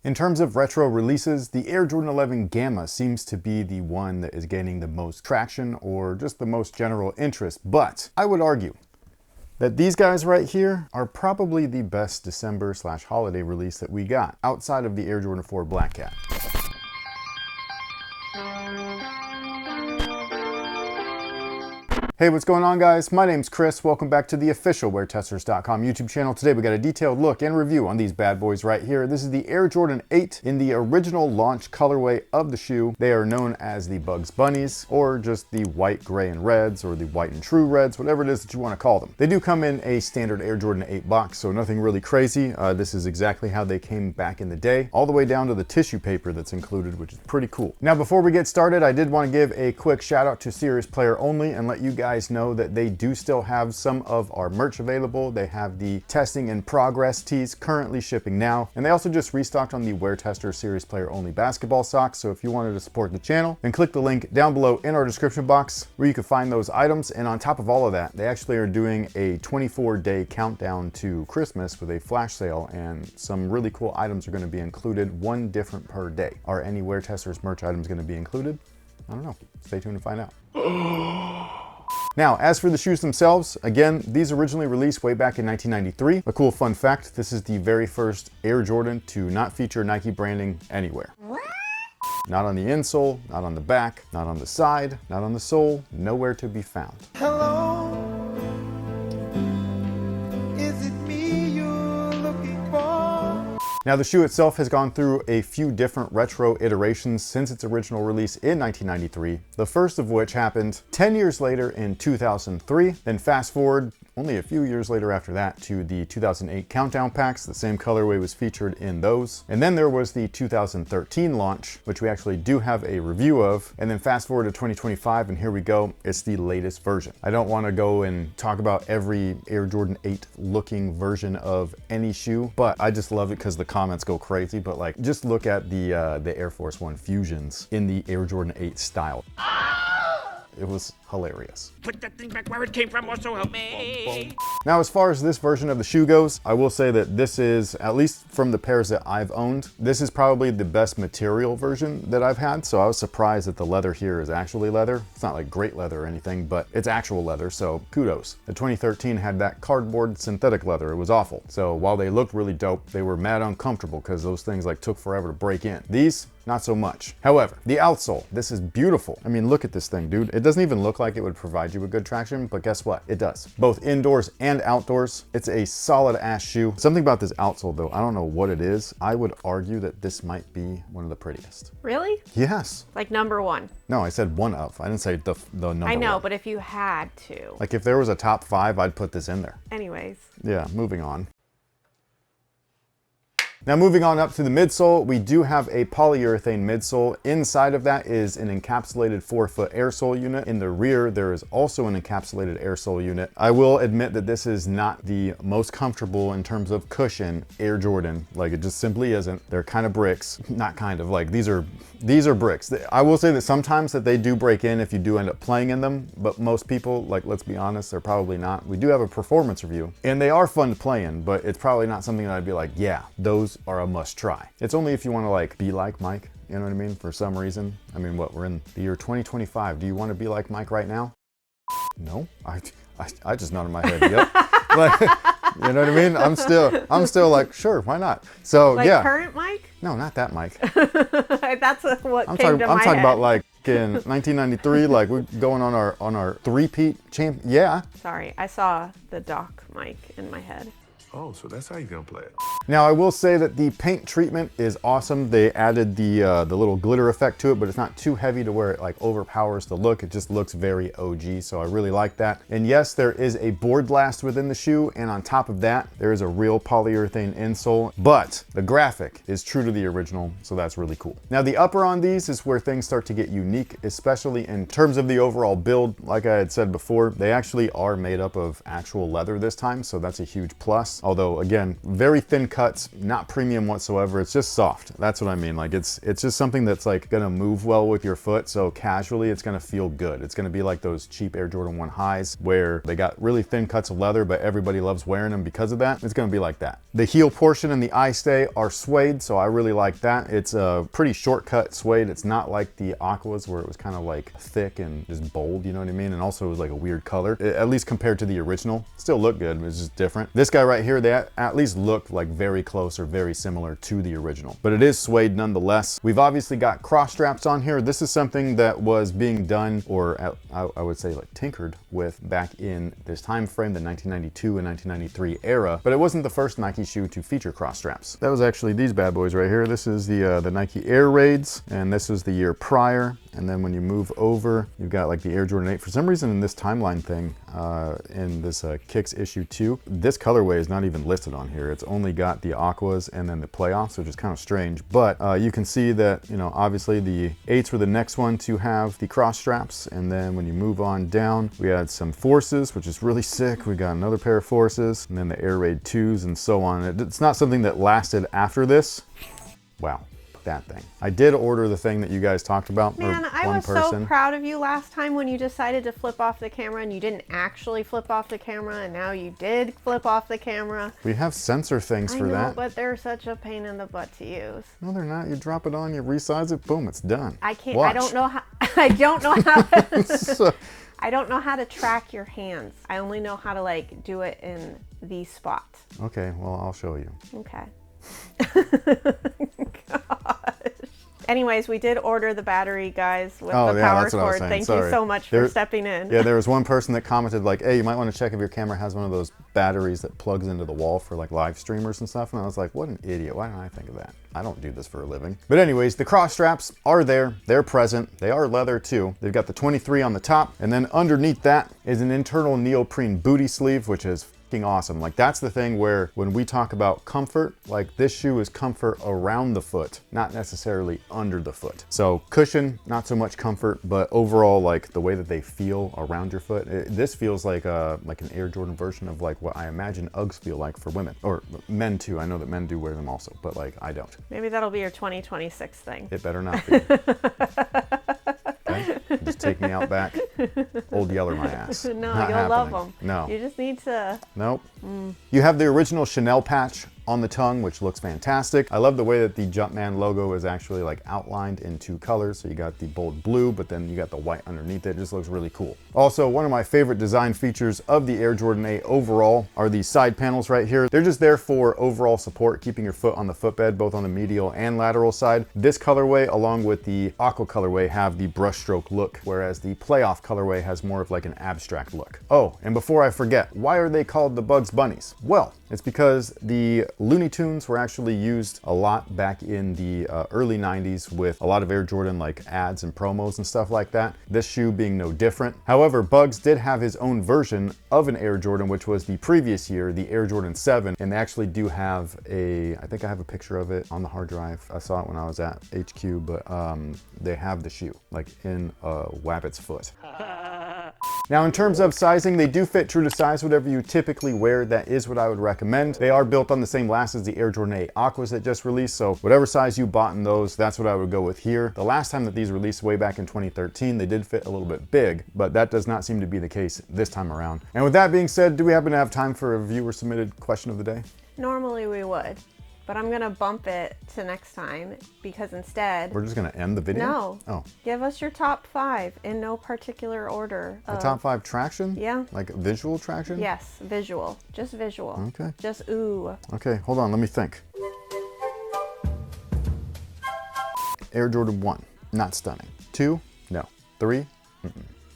In terms of retro releases, the Air Jordan 11 Gamma seems to be the one that is gaining the most traction or just the most general interest, but I would argue that these guys right here are probably the best December/holiday release that we got, outside of the Air Jordan 4 Black Cat. Hey, what's going on, guys? My name's Chris. Welcome back to the official WearTesters.com YouTube channel. Today we got a detailed look and review on these bad boys right here. This is the Air Jordan 8 in the original launch colorway of the shoe. They are known as the Bugs Bunnies, or just the white, gray, and reds, or the white and true reds, whatever it is that you want to call them. They do come in a standard Air Jordan 8 box, so nothing really crazy. This is exactly how they came back in the day, all the way down to the tissue paper that's included, which is pretty cool. Now, before we get started, I did want to give a quick shout out to Serious Player Only and let you guys know that they do still have some of our merch available. They have the testing in progress tees currently shipping now, and they also just restocked on the WearTesters Serious Player Only basketball socks. So if you wanted to support the channel, then click the link down below in our description box where you can find those items. And on top of all of that, they actually are doing a 24-day countdown to Christmas with a flash sale, and some really cool items are going to be included, one different per day. Are any WearTesters merch items going to be included? I don't know. Stay tuned to find out. Now, as for the shoes themselves, again, these originally released way back in 1993. A cool fun fact, this is the very first Air Jordan to not feature Nike branding anywhere. What? Not on the insole, not on the back, not on the side, not on the sole, nowhere to be found. Hello, is it me you're looking for? Now, the shoe itself has gone through a few different retro iterations since its original release in 1993, the first of which happened 10 years later in 2003. Then fast forward only a few years later after that to the 2008 countdown packs. The same colorway was featured in those. And then there was the 2013 launch, which we actually do have a review of. And then fast forward to 2025, and here we go. It's the latest version. I don't want to go and talk about every Air Jordan 8 looking version of any shoe, but I just love it because the comments go crazy. But like, just look at the Air Force One Fusions in the Air Jordan 8 style. It was hilarious. Put that thing back where it came from, also help me. Now, as far as this version of the shoe goes, I will say that this is, at least from the pairs that I've owned, this is probably the best material version that I've had. So I was surprised that the leather here is actually leather. It's not like great leather or anything, but it's actual leather, so kudos. The 2013 had that cardboard synthetic leather. It was awful. So while they looked really dope, they were mad uncomfortable because those things like took forever to break in. These, not so much. However, the outsole, this is beautiful. I mean, look at this thing, dude. It doesn't even look like it would provide you with good traction, but guess what? It does. Both indoors and outdoors. It's a solid ass shoe. Something about this outsole though, I don't know what it is. I would argue that this might be one of the prettiest. Really? Yes. Like number one? No, I said one of. I didn't say the number one. I know, but if you had to. Like if there was a top 5, I'd put this in there. Anyways. Yeah, moving on. Now, moving on up to the midsole, we do have a polyurethane midsole. Inside of that is an encapsulated 4-foot air sole unit. In the rear, there is also an encapsulated air sole unit. I will admit that this is not the most comfortable in terms of cushion Air Jordan. Like, it just simply isn't. They're kind of bricks. Not kind of, like these are bricks. I will say that sometimes that they do break in if you do end up playing in them, but most people, like, let's be honest, they're probably not. We do have a performance review, and they are fun to play in, but it's probably not something that I'd be like, yeah, those are a must try. It's only if you want to like be like Mike, you know what I mean? For some reason. I mean, what, we're in the year 2025. Do you want to be like Mike right now? No, I just nodded my head. Yep. Like, you know what I mean? I'm still like, sure, why not? So like yeah. Current Mike? No, not that Mike. That's what I'm came to my I'm talking head. about like in 1993, like we're going on our three-peat champ. Yeah. Sorry, I saw the Doc Mike in my head. Oh, so that's how you're gonna play it. Now, I will say that the paint treatment is awesome. They added the little glitter effect to it, but it's not too heavy to where it like overpowers the look. It just looks very OG, so I really like that. And yes, there is a board last within the shoe, and on top of that, there is a real polyurethane insole, but the graphic is true to the original, so that's really cool. Now, the upper on these is where things start to get unique, especially in terms of the overall build. Like I had said before, they actually are made up of actual leather this time, so that's a huge plus. this. Although again, very thin cuts, not premium whatsoever. It's just soft. That's what I mean. Like it's just something that's like gonna move well with your foot. So casually, it's gonna feel good. It's gonna be like those cheap Air Jordan 1 highs where they got really thin cuts of leather, but everybody loves wearing them because of that. It's gonna be like that. The heel portion and the eye stay are suede, so I really like that. It's a pretty shortcut suede. It's not like the Aquas where it was kind of like thick and just bold, you know what I mean? And also it was like a weird color, at least compared to the original. Still looked good, but it's just different. This guy right here, they at least look like very close or very similar to the original, but it is suede nonetheless. We've obviously got cross straps on here. This is something that was being done, or I would say like tinkered with back in this time frame, the 1992 and 1993 era, but it wasn't the first Nike shoe to feature cross straps. That was actually these bad boys right here. This is the Nike Air Raids, and this is the year prior. And then when you move over, you've got like the Air Jordan 8. For some reason in this timeline thing, in this Kicks issue 2, this colorway is not even listed on here. It's only got the Aquas and then the playoffs, which is kind of strange. But you can see that, you know, obviously the 8s were the next one to have the cross straps. And then when you move on down, we had some Forces, which is really sick. We got another pair of Forces, and then the Air Raid 2s and so on. It's not something that lasted after this. Wow. That thing. I did order the thing that you guys talked about. Man, I was so proud of you last time when you decided to flip off the camera and you didn't actually flip off the camera, and now you did flip off the camera. We have sensor things for that. I know, but they're such a pain in the butt to use. No, they're not. You drop it on, you resize it, boom, it's done. I can't. Watch. I don't know how. I don't know how. So, I don't know how to track your hands. I only know how to like do it in these spots. okay, well, I'll show you. Okay. Gosh. Anyways, we did order the battery, guys, with the power cord. Thank you so much for stepping in. Yeah, there was one person that commented like, hey, you might want to check if your camera has one of those batteries that plugs into the wall for like live streamers and stuff. And I was like, what an idiot. Why didn't I think of that? I don't do this for a living. But anyways, the cross straps are there. They're present. They are leather too. They've got the 23 on the top. And then underneath that is an internal neoprene booty sleeve, which is awesome. Like that's the thing where when we talk about comfort, like this shoe is comfort around the foot, not necessarily under the foot. So cushion, not so much comfort, but overall like the way that they feel around your foot, this feels like an Air Jordan version of like what I imagine Uggs feel like for women or men too. I know that men do wear them also, but like I don't. Maybe that'll be your 2026 thing. It better not be. Okay? Just take me out back, Old Yeller my ass. No, Not you'll happening. love them. No. You just need to. Nope. You have the original Chanel patch on the tongue, which looks fantastic. I love the way that the Jumpman logo is actually like outlined in 2 colors. So you got the bold blue, but then you got the white underneath it. It just looks really cool. Also, one of my favorite design features of the Air Jordan 8 overall are these side panels right here. They're just there for overall support, keeping your foot on the footbed, both on the medial and lateral side. This colorway, along with the Aqua colorway, have the brushstroke look, whereas the Playoff colorway has more of like an abstract look. Oh, and before I forget, why are they called the Bugs Bunnies? Well, it's because the Looney Tunes were actually used a lot back in the early 90s with a lot of Air Jordan like ads and promos and stuff like that. This shoe being no different. However, Bugs did have his own version of an Air Jordan, which was the previous year, the Air Jordan 7. And they actually do have I think I have a picture of it on the hard drive. I saw it when I was at HQ, but they have the shoe like in a wabbit's foot. Now, in terms of sizing, they do fit true to size, whatever you typically wear. That is what I would recommend. They are built on the same last as the Air Jordan 8 Aquas that just released, so whatever size you bought in those, that's what I would go with here. The last time that these released way back in 2013, they did fit a little bit big, but that does not seem to be the case this time around. And with that being said, do we happen to have time for a viewer submitted question of the day? Normally we would, but I'm gonna bump it to next time because instead We're just gonna end the video? No. Oh. Give us your top 5 in no particular order. The top 5 traction? Yeah. Like visual traction? Yes, visual. Just visual. Okay. Just ooh. Okay, hold on, let me think. Air Jordan 1, not stunning. 2, no. 3,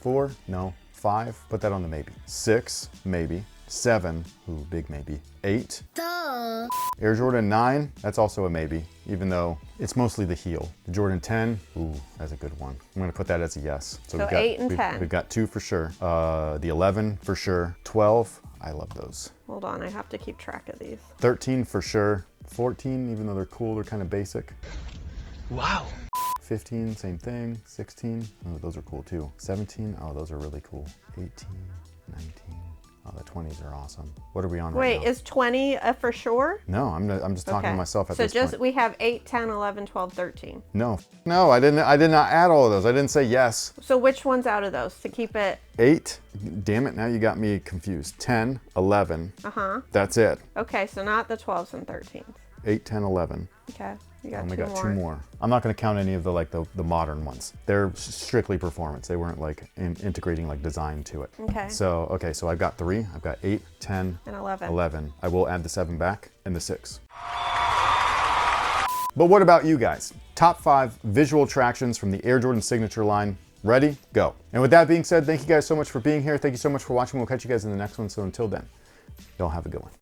4, no. 5, put that on the maybe. 6, maybe. 7, ooh, big maybe. 8. Duh. Air Jordan 9, that's also a maybe, even though it's mostly the heel. The Jordan 10, ooh, that's a good one. I'm gonna put that as a yes. So we've got, 8 and 10. We've got 2 for sure. The 11 for sure. 12, I love those. Hold on, I have to keep track of these. 13 for sure. 14, even though they're cool, they're kind of basic. Wow. 15, same thing. 16, oh, those are cool too. 17, oh, those are really cool. 18, 19, Oh, the 20s are awesome. What are we on Wait, right now? is 20 a for sure? No, I'm just talking to myself at so this just point. we have 8, 10, 11, 12, 13. No, I did not add all of those. I didn't say yes. So which one's out of those to keep it? 8, damn it, now you got me confused. 10, 11. That's it. Okay, so not the 12s and 13s. 8, 10, 11. Okay, you got Only two got more. 2 more. I'm not going to count any of the the modern ones. They're strictly performance. They weren't like integrating like design to it. Okay. So, okay, so I've got 3. I've got 8, 10, And 11. 11. I will add the 7 back and the 6. But what about you guys? Top 5 visual attractions from the Air Jordan signature line. Ready? Go. And with that being said, thank you guys so much for being here. Thank you so much for watching. We'll catch you guys in the next one. So until then, y'all have a good one.